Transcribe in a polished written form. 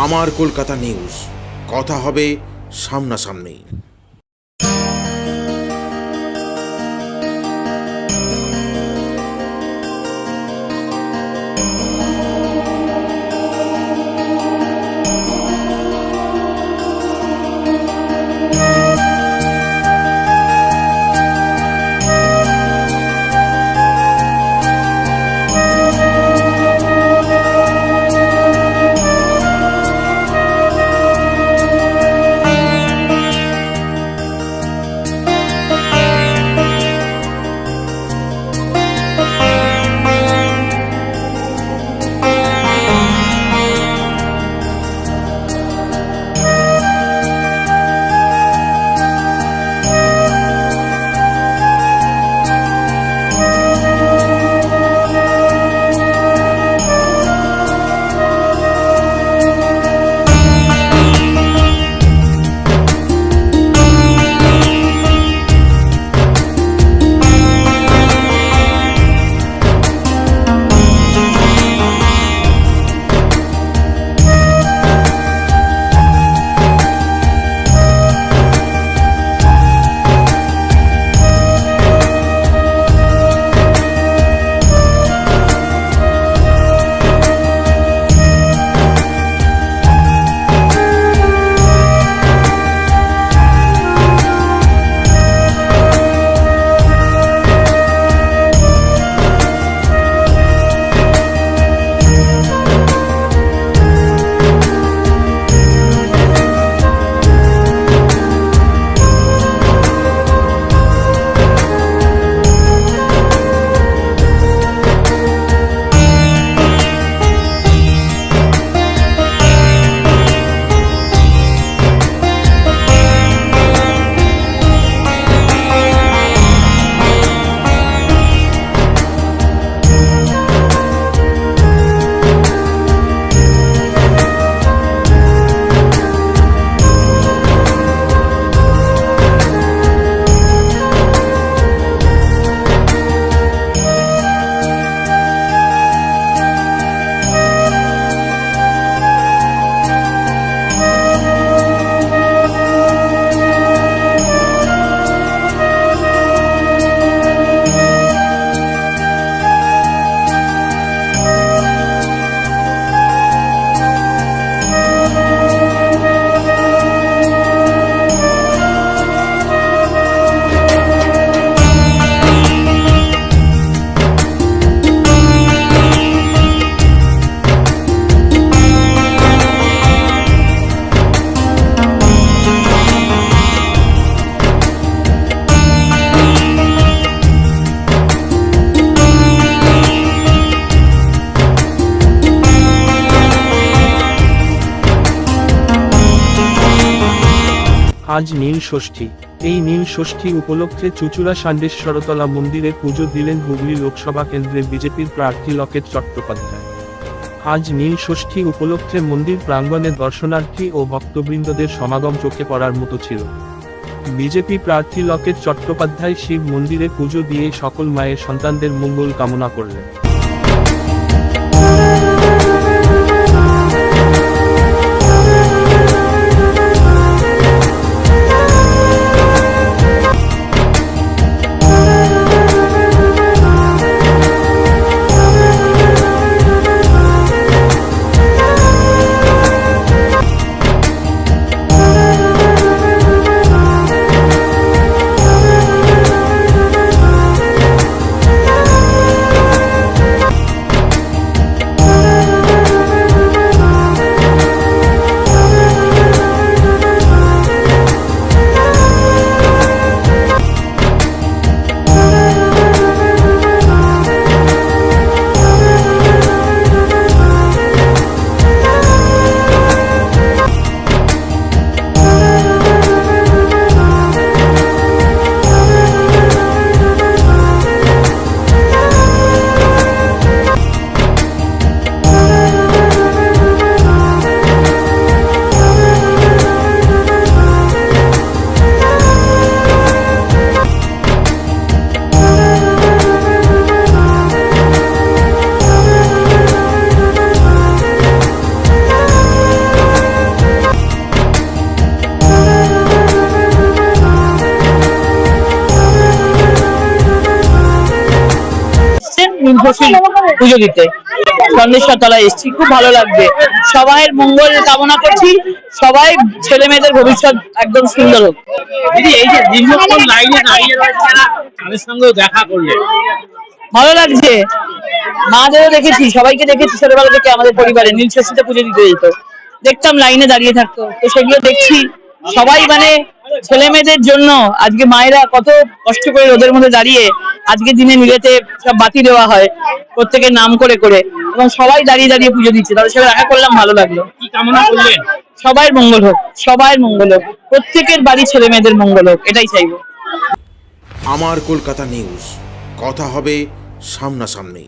আমার কলকাতা নিউজ, কথা হবে সামনাসামনি। আজ নীল ষষ্ঠী। এই নীল ষষ্ঠী উপলক্ষে চুঁচুড়া ষান্ডেশ্বরতলা মন্দিরে পুজো দিলেন হুগলি লোকসভা কেন্দ্রে বিজেপির প্রার্থী লকেট চট্টোপাধ্যায়। আজ নীল ষষ্ঠী উপলক্ষে মন্দির প্রাঙ্গণে দর্শনার্থী ও ভক্তবৃন্দদের সমাগম চোখে পড়ার মতো ছিল। বিজেপি প্রার্থী লকেট চট্টোপাধ্যায় শিব মন্দিরে পুজো দিয়ে সকল মায়ের সন্তানদের মঙ্গল কামনা করলেন। ষষ্ঠী পুজো দিতে সন্দেশ্বর তলায় এসেছি, খুব ভালো লাগবে। সবাইয়ের মঙ্গল কামনা করছি, সবাই ছেলে মেয়েদের ভবিষ্যৎ একদম সুন্দর হোক। দিদি, এই যে দীর্ঘক্ষণ লাইনে দাঁড়িয়ে রয়েছে না, তাদের সঙ্গেও দেখা করলে ভালো লাগছে, মাদেরও দেখেছি, সবাইকে দেখেছি ছোটবেলা থেকে। আমাদের পরিবারে নীল ষষ্ঠীতে পুজো দিতে যেত, দেখতাম লাইনে দাঁড়িয়ে থাকতো, তো সেগুলো দেখছি। সবাই মানে ছেলে মেয়েদের জন্য আজকে মায়েরা কত কষ্ট করে রোদের মধ্যে দাঁড়িয়ে আজকে দিনে মিলেতে সব বাতি দেওয়া হয় প্রত্যেকের নাম করে করে, এবং সবাই দাঁড়িয়ে দাঁড়িয়ে পুজো দিচ্ছে। তাদের সাথে দেখা করলাম, ভালো লাগলো। কি কামনা করলেন? সবার মঙ্গল হোক, সবার মঙ্গল হোক, প্রত্যেকের বাড়ি ছেলে মেয়েদের মঙ্গল হোক, এটাই চাইবো। আমার কলকাতা নিউজ, কথা হবে সামনাসামনি।